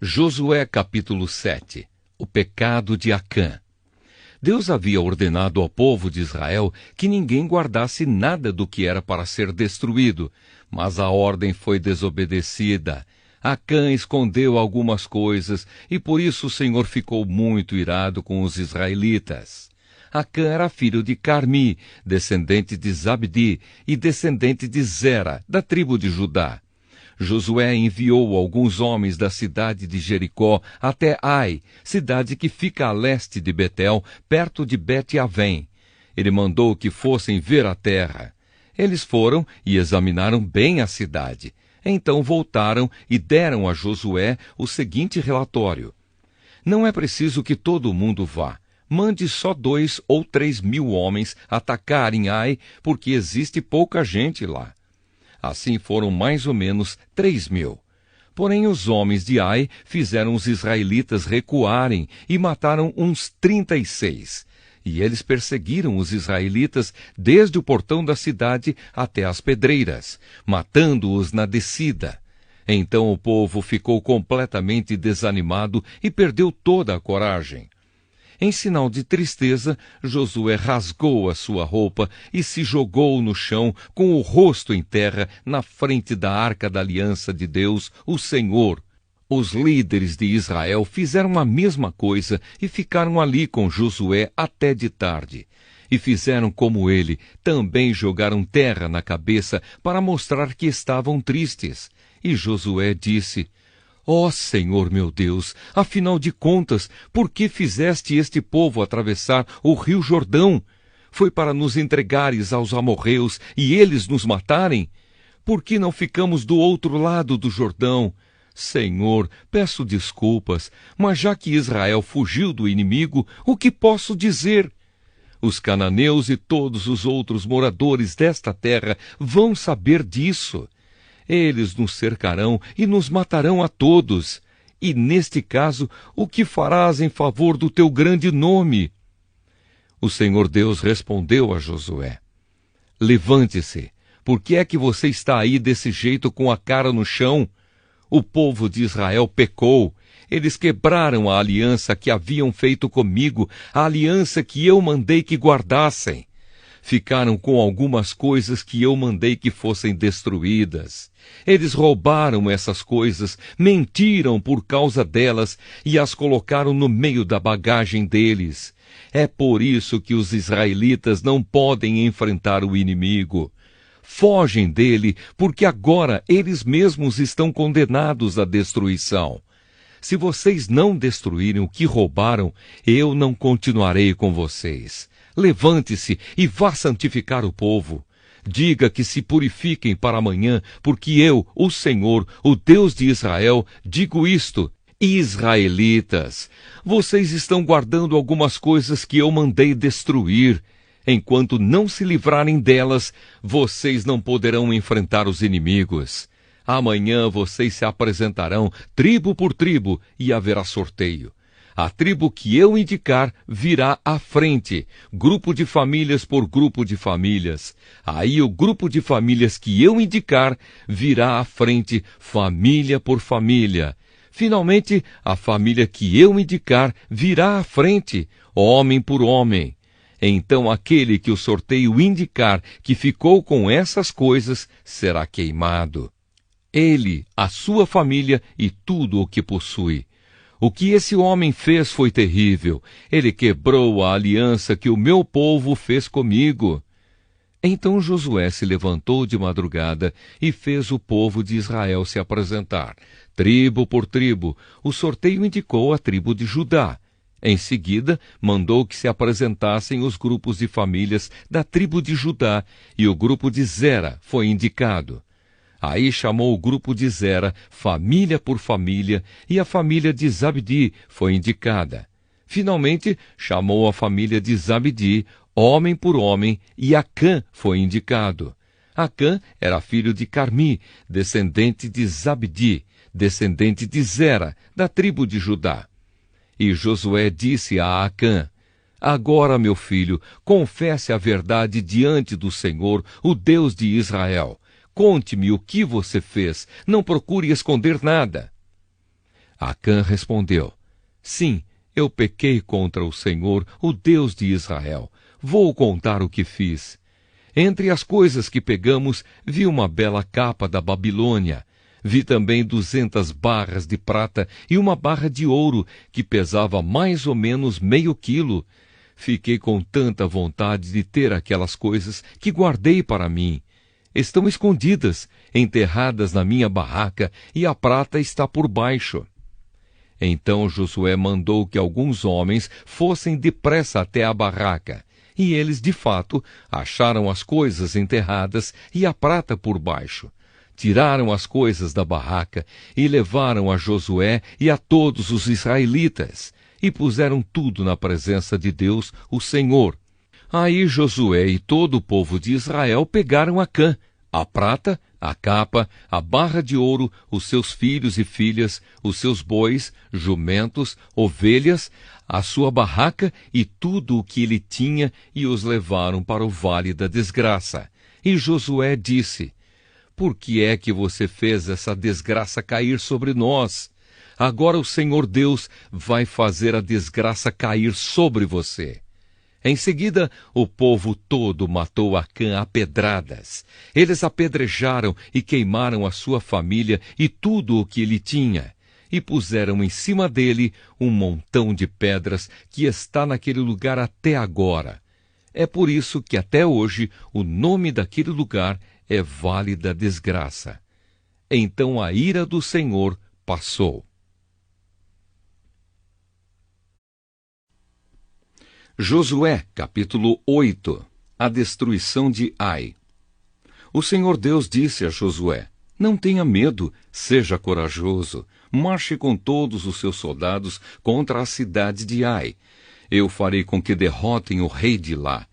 Josué capítulo 7. O pecado de Acã. Deus havia ordenado ao povo de Israel que ninguém guardasse nada do que era para ser destruído, mas a ordem foi desobedecida. Acã escondeu algumas coisas e por isso o Senhor ficou muito irado com os israelitas. Acã era filho de Carmi, descendente de Zabdi e descendente de Zera, da tribo de Judá. Josué enviou alguns homens da cidade de Jericó até Ai, cidade que fica a leste de Betel, perto de Bet-Avém. Ele mandou que fossem ver a terra. Eles foram e examinaram bem a cidade. Então voltaram e deram a Josué o seguinte relatório: não é preciso que todo mundo vá. Mande só 2 ou 3 mil homens atacarem Ai, porque existe pouca gente lá. Assim foram mais ou menos 3 mil. Porém os homens de Ai fizeram os israelitas recuarem e mataram uns 36. E eles perseguiram os israelitas desde o portão da cidade até as pedreiras, matando-os na descida. Então o povo ficou completamente desanimado e perdeu toda a coragem. Em sinal de tristeza, Josué rasgou a sua roupa e se jogou no chão com o rosto em terra na frente da arca da aliança de Deus, o Senhor. Os líderes de Israel fizeram a mesma coisa e ficaram ali com Josué até de tarde. E fizeram como ele, também jogaram terra na cabeça para mostrar que estavam tristes. E Josué disse: ó Senhor meu Deus, afinal de contas, por que fizeste este povo atravessar o rio Jordão? Foi para nos entregares aos amorreus e eles nos matarem? Por que não ficamos do outro lado do Jordão? Senhor, peço desculpas, mas já que Israel fugiu do inimigo, o que posso dizer? Os cananeus e todos os outros moradores desta terra vão saber disso. Eles nos cercarão e nos matarão a todos. E, neste caso, o que farás em favor do teu grande nome? O Senhor Deus respondeu a Josué: levante-se, por que é que você está aí desse jeito com a cara no chão? O povo de Israel pecou. Eles quebraram a aliança que haviam feito comigo, a aliança que eu mandei que guardassem. Ficaram com algumas coisas que eu mandei que fossem destruídas. Eles roubaram essas coisas, mentiram por causa delas e as colocaram no meio da bagagem deles. É por isso que os israelitas não podem enfrentar o inimigo. Fogem dele, porque agora eles mesmos estão condenados à destruição. Se vocês não destruírem o que roubaram, eu não continuarei com vocês. Levante-se e vá santificar o povo. Diga que se purifiquem para amanhã, porque eu, o Senhor, o Deus de Israel, digo isto: israelitas, vocês estão guardando algumas coisas que eu mandei destruir. Enquanto não se livrarem delas, vocês não poderão enfrentar os inimigos. Amanhã vocês se apresentarão tribo por tribo e haverá sorteio. A tribo que eu indicar virá à frente, grupo de famílias por grupo de famílias. Aí o grupo de famílias que eu indicar virá à frente, família por família. Finalmente, a família que eu indicar virá à frente, homem por homem. Então aquele que o sorteio indicar que ficou com essas coisas será queimado. Ele, a sua família e tudo o que possui. O que esse homem fez foi terrível. Ele quebrou a aliança que o meu povo fez comigo. Então Josué se levantou de madrugada e fez o povo de Israel se apresentar. Tribo por tribo, o sorteio indicou a tribo de Judá. Em seguida, mandou que se apresentassem os grupos de famílias da tribo de Judá, e o grupo de Zera foi indicado. Aí chamou o grupo de Zera, família por família, e a família de Zabdi foi indicada. Finalmente, chamou a família de Zabdi, homem por homem, e Acã foi indicado. Acã era filho de Carmi, descendente de Zabdi, descendente de Zera, da tribo de Judá. E Josué disse a Acã: agora, meu filho, confesse a verdade diante do Senhor, o Deus de Israel. Conte-me o que você fez, não procure esconder nada. Acã respondeu: Sim, eu pequei contra o Senhor, o Deus de Israel. Vou contar o que fiz. Entre as coisas que pegamos, vi uma bela capa da Babilônia. Vi também 200 barras de prata e uma barra de ouro, que pesava mais ou menos meio quilo. Fiquei com tanta vontade de ter aquelas coisas que guardei para mim. Estão escondidas, enterradas na minha barraca, e a prata está por baixo. Então Josué mandou que alguns homens fossem depressa até a barraca. E eles, de fato, acharam as coisas enterradas e a prata por baixo. Tiraram as coisas da barraca e levaram a Josué e a todos os israelitas, e puseram tudo na presença de Deus, o Senhor. Aí Josué e todo o povo de Israel pegaram Acã, a prata, a capa, a barra de ouro, os seus filhos e filhas, os seus bois, jumentos, ovelhas, a sua barraca e tudo o que ele tinha, e os levaram para o vale da desgraça. E Josué disse: Por que é que você fez essa desgraça cair sobre nós? Agora o Senhor Deus vai fazer a desgraça cair sobre você. Em seguida, o povo todo matou Acã a pedradas. Eles apedrejaram e queimaram a sua família e tudo o que ele tinha. E puseram em cima dele um montão de pedras que está naquele lugar até agora. É por isso que até hoje o nome daquele lugar é Vale da Desgraça. Então a ira do Senhor passou. Josué, capítulo 8. A destruição de Ai. O Senhor Deus disse a Josué: Não tenha medo, seja corajoso, marche com todos os seus soldados contra a cidade de Ai. Eu farei com que derrotem o rei de lá.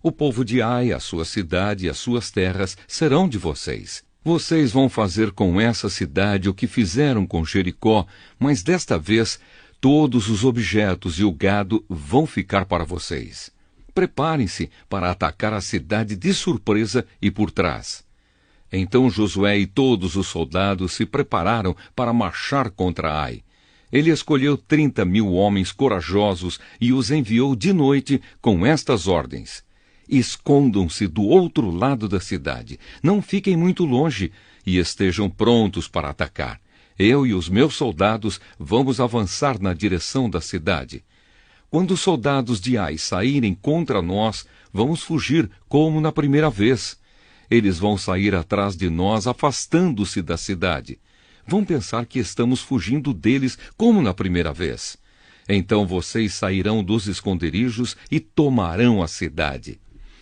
O povo de Ai, a sua cidade e as suas terras serão de vocês. Vocês vão fazer com essa cidade o que fizeram com Jericó, mas desta vez todos os objetos e o gado vão ficar para vocês. Preparem-se para atacar a cidade de surpresa e por trás. Então Josué e todos os soldados se prepararam para marchar contra Ai. Ele escolheu 30.000 homens corajosos e os enviou de noite com estas ordens: Escondam-se do outro lado da cidade, não fiquem muito longe e estejam prontos para atacar. Eu e os meus soldados vamos avançar na direção da cidade. Quando os soldados de Ai saírem contra nós, vamos fugir como na primeira vez. Eles vão sair atrás de nós, afastando-se da cidade. Vão pensar que estamos fugindo deles como na primeira vez. Então vocês sairão dos esconderijos e tomarão a cidade.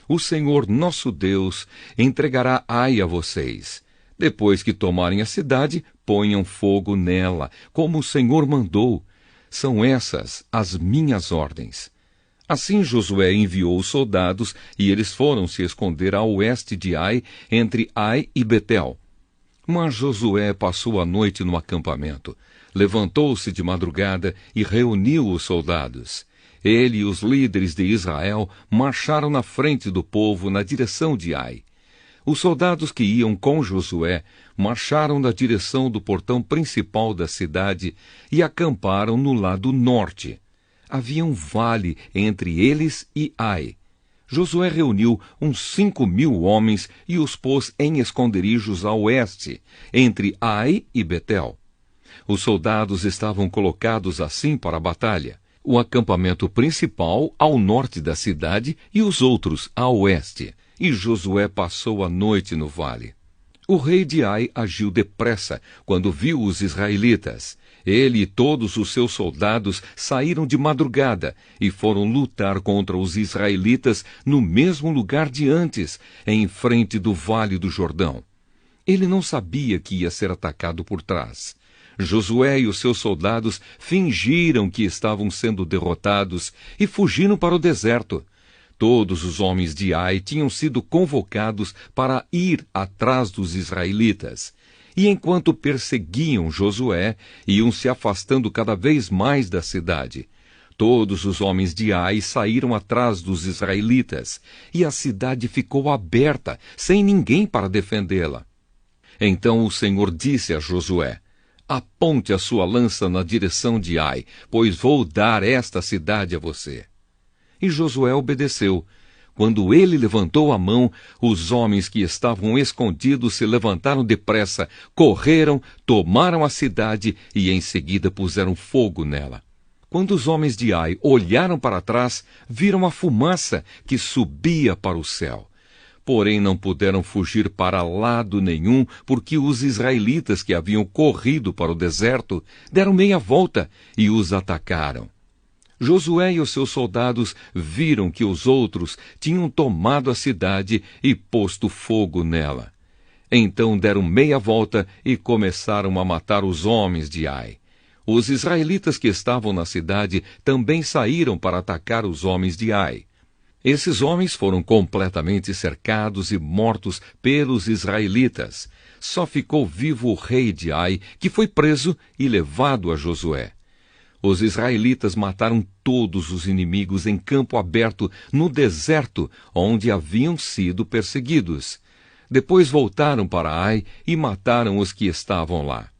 O Senhor nosso Deus entregará Ai a vocês. Depois que tomarem a cidade, ponham fogo nela, como o Senhor mandou. São essas as minhas ordens. Assim Josué enviou os soldados, e eles foram se esconder a oeste de Ai, entre Ai e Betel. Mas Josué passou a noite no acampamento. Levantou-se de madrugada e reuniu os soldados. Ele e os líderes de Israel marcharam na frente do povo na direção de Ai. Os soldados que iam com Josué marcharam na direção do portão principal da cidade e acamparam no lado norte. Havia um vale entre eles e Ai. Josué reuniu uns 5.000 homens e os pôs em esconderijos a oeste, entre Ai e Betel. Os soldados estavam colocados assim para a batalha: o acampamento principal ao norte da cidade e os outros a oeste. E Josué passou a noite no vale. O rei de Ai agiu depressa quando viu os israelitas. Ele e todos os seus soldados saíram de madrugada e foram lutar contra os israelitas no mesmo lugar de antes, em frente do vale do Jordão. Ele não sabia que ia ser atacado por trás. Josué e os seus soldados fingiram que estavam sendo derrotados e fugiram para o deserto. Todos os homens de Ai tinham sido convocados para ir atrás dos israelitas. E enquanto perseguiam Josué, iam se afastando cada vez mais da cidade. Todos os homens de Ai saíram atrás dos israelitas, e a cidade ficou aberta, sem ninguém para defendê-la. Então o Senhor disse a Josué: aponte a sua lança na direção de Ai, pois vou dar esta cidade a você. E Josué obedeceu. Quando ele levantou a mão, os homens que estavam escondidos se levantaram depressa, correram, tomaram a cidade e em seguida puseram fogo nela. Quando os homens de Ai olharam para trás, viram a fumaça que subia para o céu. Porém não puderam fugir para lado nenhum, porque os israelitas que haviam corrido para o deserto deram meia volta e os atacaram. Josué e os seus soldados viram que os outros tinham tomado a cidade e posto fogo nela. Então deram meia volta e começaram a matar os homens de Ai. Os israelitas que estavam na cidade também saíram para atacar os homens de Ai. Esses homens foram completamente cercados e mortos pelos israelitas. Só ficou vivo o rei de Ai, que foi preso e levado a Josué. Os israelitas mataram todos os inimigos em campo aberto no deserto onde haviam sido perseguidos. Depois voltaram para Ai e mataram os que estavam lá.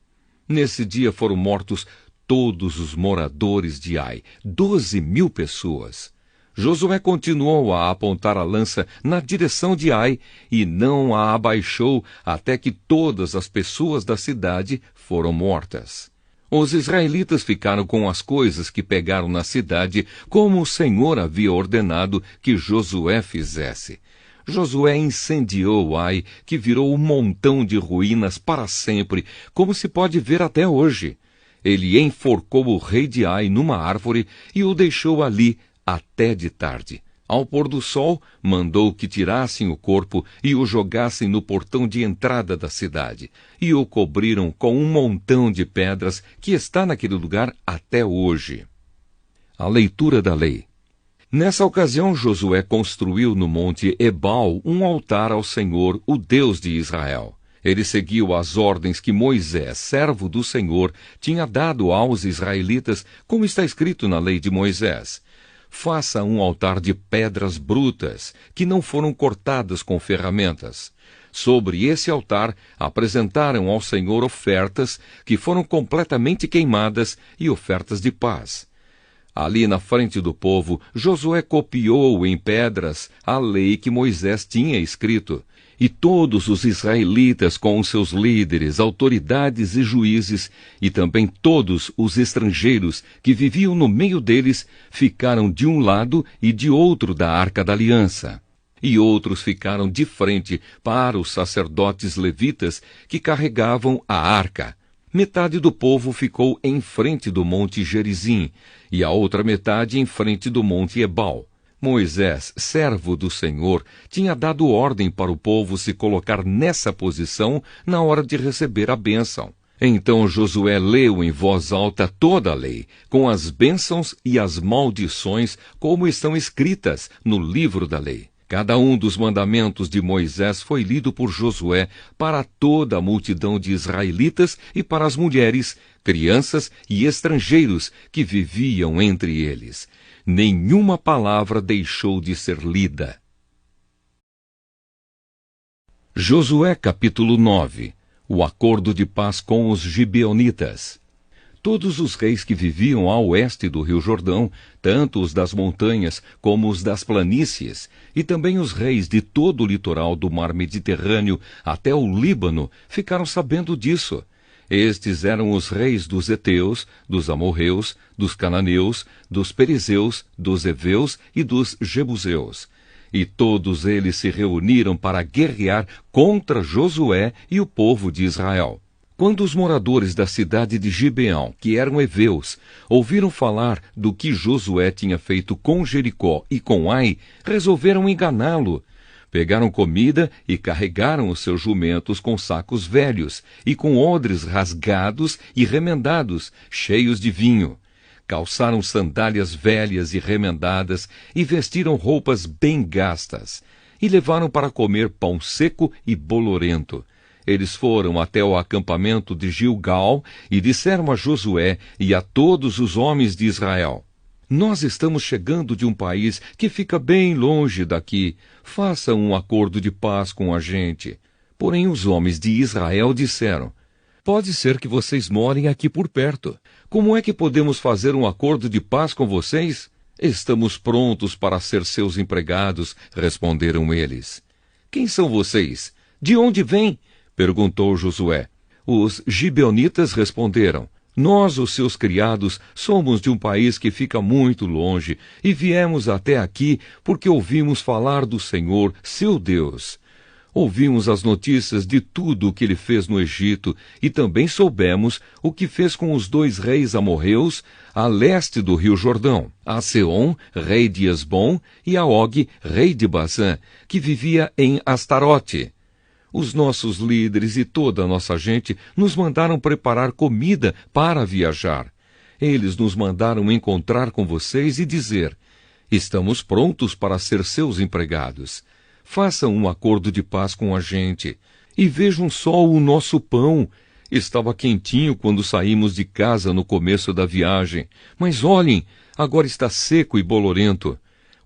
Nesse dia foram mortos todos os moradores de Ai, 12.000 pessoas. Josué continuou a apontar a lança na direção de Ai e não a abaixou até que todas as pessoas da cidade foram mortas. Os israelitas ficaram com as coisas que pegaram na cidade, como o Senhor havia ordenado que Josué fizesse. Josué incendiou Ai, que virou um montão de ruínas para sempre, como se pode ver até hoje. Ele enforcou o rei de Ai numa árvore e o deixou ali até de tarde. Ao pôr do sol, mandou que tirassem o corpo e o jogassem no portão de entrada da cidade, e o cobriram com um montão de pedras que está naquele lugar até hoje. A leitura da lei. Nessa ocasião, Josué construiu no monte Ebal um altar ao Senhor, o Deus de Israel. Ele seguiu as ordens que Moisés, servo do Senhor, tinha dado aos israelitas, como está escrito na lei de Moisés. Faça um altar de pedras brutas, que não foram cortadas com ferramentas. Sobre esse altar apresentaram ao Senhor ofertas que foram completamente queimadas e ofertas de paz. Ali na frente do povo, Josué copiou em pedras a lei que Moisés tinha escrito. E todos os israelitas com os seus líderes, autoridades e juízes, e também todos os estrangeiros que viviam no meio deles, ficaram de um lado e de outro da Arca da Aliança. E outros ficaram de frente para os sacerdotes levitas que carregavam a arca. Metade do povo ficou em frente do monte Gerizim, e a outra metade em frente do monte Ebal. Moisés, servo do Senhor, tinha dado ordem para o povo se colocar nessa posição na hora de receber a bênção. Então Josué leu em voz alta toda a lei, com as bênçãos e as maldições, como estão escritas no livro da lei. Cada um dos mandamentos de Moisés foi lido por Josué para toda a multidão de israelitas e para as mulheres, crianças e estrangeiros que viviam entre eles. Nenhuma palavra deixou de ser lida. Josué capítulo 9. O acordo de paz com os gibeonitas. Todos os reis que viviam a oeste do rio Jordão, tanto os das montanhas como os das planícies, e também os reis de todo o litoral do mar Mediterrâneo até o Líbano, ficaram sabendo disso. Estes eram os reis dos heteus, dos amorreus, dos cananeus, dos perizeus, dos heveus e dos jebuseus. E todos eles se reuniram para guerrear contra Josué e o povo de Israel. Quando os moradores da cidade de Gibeão, que eram heveus, ouviram falar do que Josué tinha feito com Jericó e com Ai, resolveram enganá-lo. Pegaram comida e carregaram os seus jumentos com sacos velhos e com odres rasgados e remendados, cheios de vinho. Calçaram sandálias velhas e remendadas e vestiram roupas bem gastas. E levaram para comer pão seco e bolorento. Eles foram até o acampamento de Gilgal e disseram a Josué e a todos os homens de Israel: Nós estamos chegando de um país que fica bem longe daqui. Faça um acordo de paz com a gente. Porém os homens de Israel disseram: Pode ser que vocês morem aqui por perto. Como é que podemos fazer um acordo de paz com vocês? Estamos prontos para ser seus empregados, responderam eles. Quem são vocês? De onde vêm? Perguntou Josué. Os gibeonitas responderam. Nós, os seus criados, somos de um país que fica muito longe e viemos até aqui porque ouvimos falar do Senhor, seu Deus. Ouvimos as notícias de tudo o que ele fez no Egito e também soubemos o que fez com os 2 reis amorreus a leste do rio Jordão, a Seom, rei de Esbom, e a Og, rei de Bazã, que vivia em Astarote. Os nossos líderes e toda a nossa gente nos mandaram preparar comida para viajar. Eles nos mandaram encontrar com vocês e dizer: estamos prontos para ser seus empregados. Façam um acordo de paz com a gente. E vejam só o nosso pão. Estava quentinho quando saímos de casa no começo da viagem. Mas olhem, agora está seco e bolorento.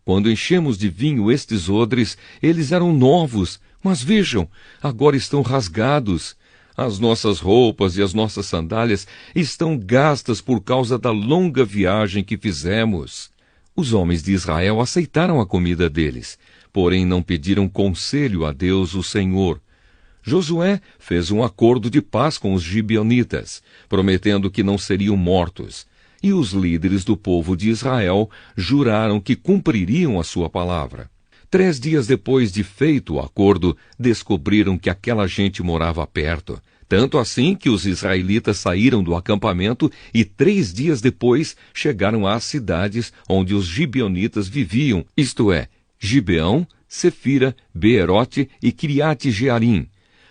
Quando enchemos de vinho estes odres, eles eram novos. Mas vejam, agora estão rasgados. As nossas roupas e as nossas sandálias estão gastas por causa da longa viagem que fizemos. Os homens de Israel aceitaram a comida deles, porém não pediram conselho a Deus, o Senhor. Josué fez um acordo de paz com os gibeonitas, prometendo que não seriam mortos, e os líderes do povo de Israel juraram que cumpririam a sua palavra. 3 dias depois de feito o acordo, descobriram que aquela gente morava perto. Tanto assim que os israelitas saíram do acampamento e 3 dias depois chegaram às cidades onde os gibeonitas viviam, isto é, Gibeão, Sefira, Beerote e Criate-Jearim.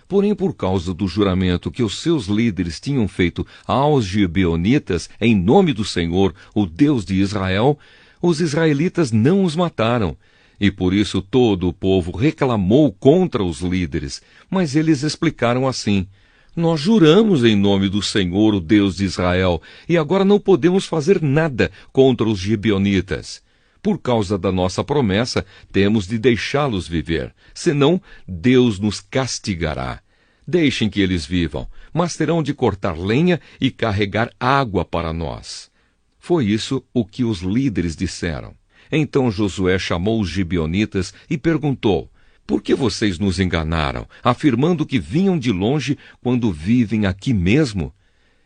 Porém, por causa do juramento que os seus líderes tinham feito aos gibeonitas em nome do Senhor, o Deus de Israel, os israelitas não os mataram. E por isso todo o povo reclamou contra os líderes, mas eles explicaram assim: nós juramos em nome do Senhor, o Deus de Israel, e agora não podemos fazer nada contra os gibeonitas. Por causa da nossa promessa, temos de deixá-los viver, senão Deus nos castigará. Deixem que eles vivam, mas terão de cortar lenha e carregar água para nós. Foi isso o que os líderes disseram. Então Josué chamou os gibeonitas e perguntou: por que vocês nos enganaram, afirmando que vinham de longe quando vivem aqui mesmo?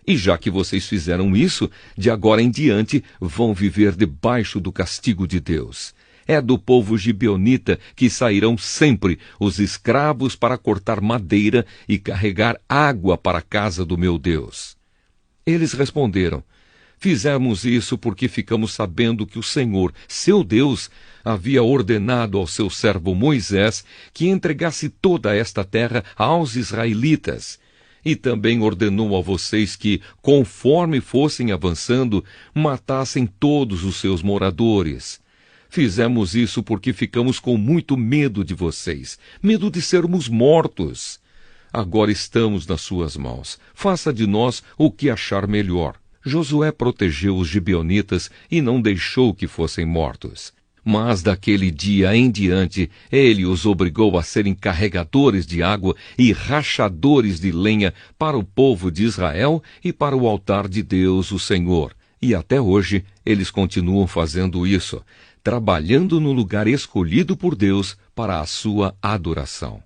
E já que vocês fizeram isso, de agora em diante vão viver debaixo do castigo de Deus. É do povo gibeonita que sairão sempre os escravos para cortar madeira e carregar água para a casa do meu Deus. Eles responderam: fizemos isso porque ficamos sabendo que o Senhor, seu Deus, havia ordenado ao seu servo Moisés que entregasse toda esta terra aos israelitas. E também ordenou a vocês que, conforme fossem avançando, matassem todos os seus moradores. Fizemos isso porque ficamos com muito medo de vocês, medo de sermos mortos. Agora estamos nas suas mãos. Faça de nós o que achar melhor. Josué protegeu os gibeonitas e não deixou que fossem mortos. Mas daquele dia em diante, ele os obrigou a serem carregadores de água e rachadores de lenha para o povo de Israel e para o altar de Deus, o Senhor. E até hoje eles continuam fazendo isso, trabalhando no lugar escolhido por Deus para a sua adoração.